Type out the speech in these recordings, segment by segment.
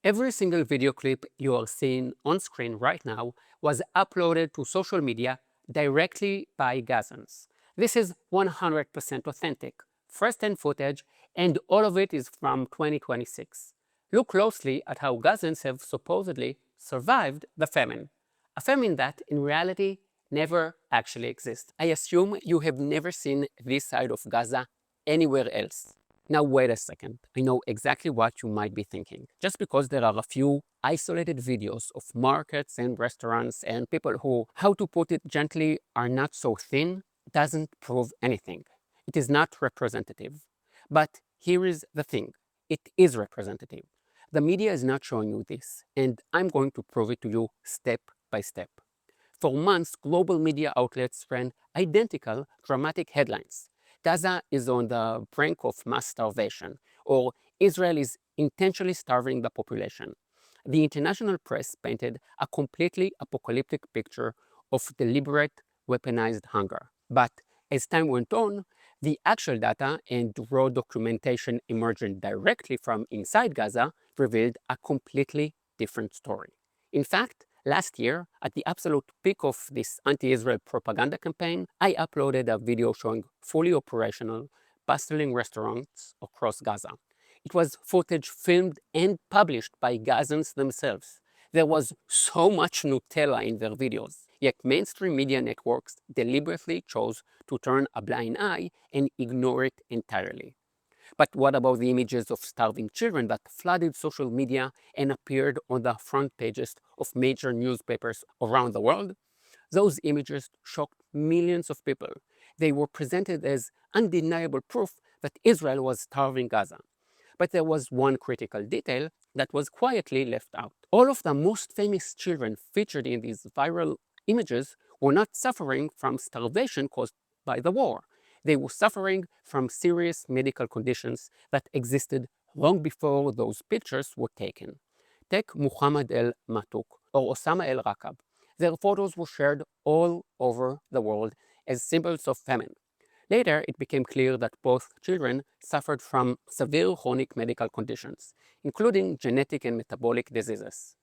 Every single video clip you are seeing on screen right now was uploaded to social media directly by Gazans. This is 100% authentic, first-hand footage, and all of it is from 2026. Look closely at how Gazans have supposedly survived the famine, a famine that, in reality, never actually exists. I assume you have never seen this side of Gaza anywhere else. Now wait a second, I know exactly what you might be thinking. Just because there are a few isolated videos of markets and restaurants and people who, how to put it gently, are not so thin, doesn't prove anything. It is not representative. But here is the thing, it is representative. The media is not showing you this, and I'm going to prove it to you step by step. For months, global media outlets ran identical dramatic headlines. Gaza is on the brink of mass starvation, or Israel is intentionally starving the population. The international press painted a completely apocalyptic picture of deliberate weaponized hunger. But as time went on, the actual data and raw documentation emerging directly from inside Gaza revealed a completely different story. In fact, last year, at the absolute peak of this anti-Israel propaganda campaign, I uploaded a video showing fully operational, bustling restaurants across Gaza. It was footage filmed and published by Gazans themselves. There was so much Nutella in their videos, yet mainstream media networks deliberately chose to turn a blind eye and ignore it entirely. But what about the images of starving children that flooded social media and appeared on the front pages of major newspapers around the world? Those images shocked millions of people. They were presented as undeniable proof that Israel was starving Gaza. But there was one critical detail that was quietly left out. All of the most famous children featured in these viral images were not suffering from starvation caused by the war. They were suffering from serious medical conditions that existed long before those pictures were taken. Take Muhammad el Matuk or Osama el Rakab. Their photos were shared all over the world as symbols of famine. Later, it became clear that both children suffered from severe chronic medical conditions, including genetic and metabolic diseases.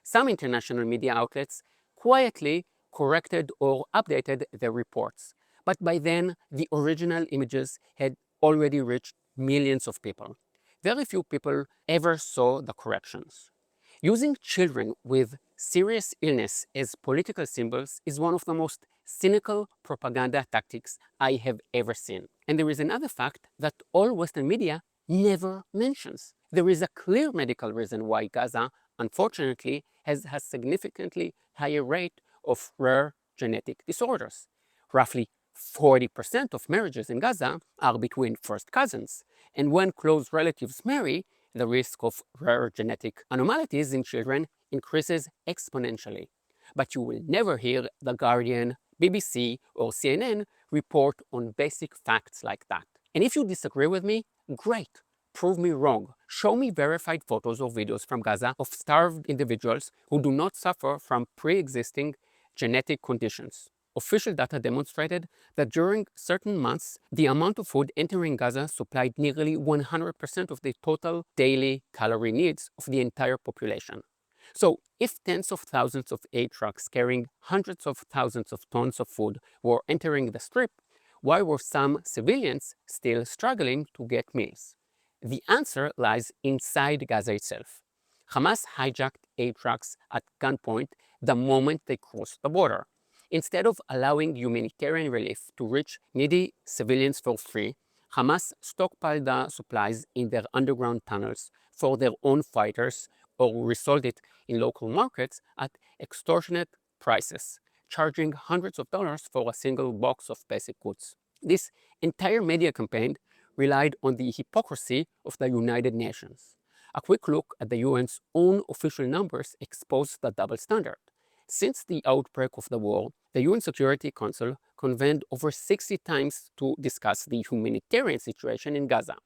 Some international media outlets quietly corrected or updated their reports, but by then, the original images had already reached millions of people. Very few people ever saw the corrections. Using children with serious illness as political symbols is one of the most cynical propaganda tactics I have ever seen. And there is another fact that all Western media never mentions. There is a clear medical reason why Gaza, unfortunately, has a significantly higher rate of rare genetic disorders. Roughly 40% of marriages in Gaza are between first cousins, and when close relatives marry, the risk of rare genetic anomalies in children increases exponentially. But you will never hear The Guardian, BBC, or CNN report on basic facts like that. And if you disagree with me, great. Prove me wrong. Show me verified photos or videos from Gaza of starved individuals who do not suffer from pre-existing genetic conditions. Official data demonstrated that during certain months, the amount of food entering Gaza supplied nearly 100% of the total daily calorie needs of the entire population. So, if tens of thousands of aid trucks carrying hundreds of thousands of tons of food were entering the strip, why were some civilians still struggling to get meals? The answer lies inside Gaza itself. Hamas hijacked aid trucks at gunpoint the moment they crossed the border. Instead of allowing humanitarian relief to reach needy civilians for free, Hamas stockpiled the supplies in their underground tunnels for their own fighters or resold it in local markets at extortionate prices, charging hundreds of dollars for a single box of basic goods. This entire media campaign relied on the hypocrisy of the United Nations. A quick look at the UN's own official numbers exposed the double standard. Since the outbreak of the war, the UN Security Council convened over 60 times to discuss the humanitarian situation in Gaza.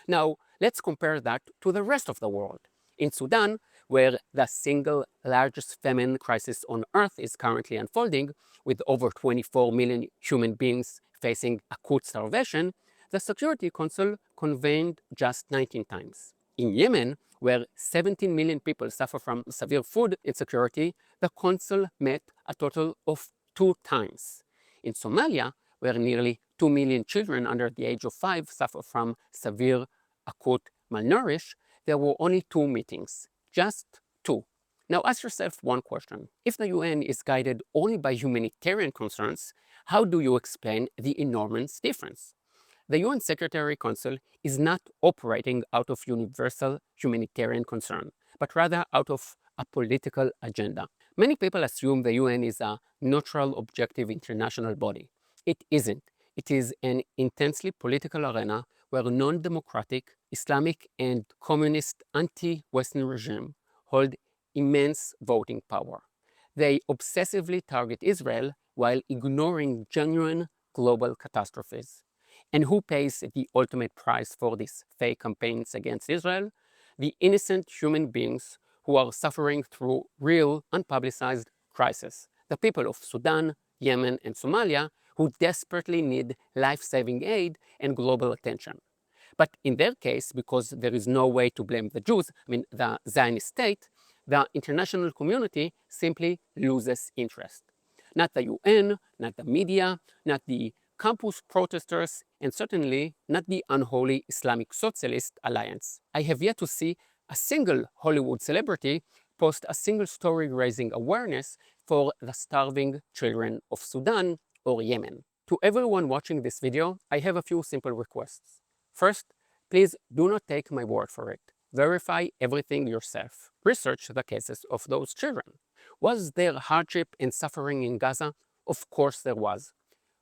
Now, let's compare that to the rest of the world. In Sudan, where the single largest famine crisis on earth is currently unfolding, with over 24 million human beings facing acute starvation, the Security Council convened just 19 times. In Yemen, where 17 million people suffer from severe food insecurity, the Council met a total of 2 times. In Somalia, where nearly 2 million children under the age of 5 suffer from severe acute malnourished, there were only 2 meetings, just 2. Now ask yourself one question. If the UN is guided only by humanitarian concerns, how do you explain the enormous difference? The UN Secretary Council is not operating out of universal humanitarian concern, but rather out of a political agenda. Many people assume the UN is a neutral, objective international body. It isn't. It is an intensely political arena where non-democratic, Islamic and communist anti-Western regime hold immense voting power. They obsessively target Israel while ignoring genuine global catastrophes. And who pays the ultimate price for these fake campaigns against Israel? The innocent human beings who are suffering through real, unpublicized crisis. The people of Sudan, Yemen, and Somalia who desperately need life-saving aid and global attention. But in their case, because there is no way to blame the Jews, the Zionist state, the international community simply loses interest. Not the UN, not the media, not the campus protesters, and certainly not the unholy Islamic Socialist Alliance. I have yet to see a single Hollywood celebrity post a single story raising awareness for the starving children of Sudan or Yemen. To everyone watching this video, I have a few simple requests. First, please do not take my word for it. Verify everything yourself. Research the cases of those children. Was there hardship and suffering in Gaza? Of course there was.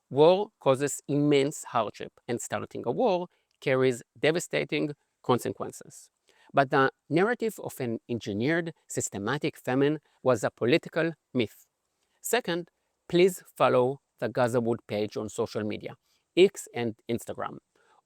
War causes immense hardship, and starting a war carries devastating consequences. But the narrative of an engineered, systematic famine was a political myth. Second, please follow the Gaza Wood page on social media, X and Instagram.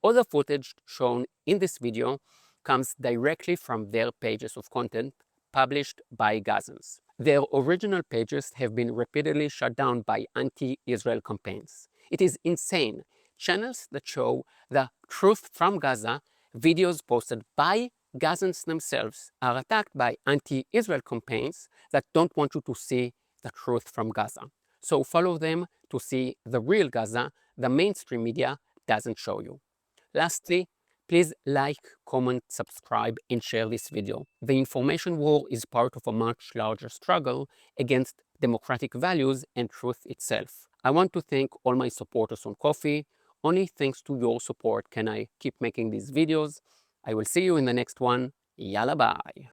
All the footage shown in this video comes directly from their pages of content published by Gazans. Their original pages have been repeatedly shut down by anti-Israel campaigns. It is insane. Channels that show the truth from Gaza, videos posted by Gazans themselves, are attacked by anti-Israel campaigns that don't want you to see the truth from Gaza. So follow them to see the real Gaza the mainstream media doesn't show you. Lastly, please like, comment, subscribe, and share this video. The information war is part of a much larger struggle against democratic values and truth itself. I want to thank all my supporters on Ko-fi. Only thanks to your support can I keep making these videos. I will see you in the next one. Yalla bye.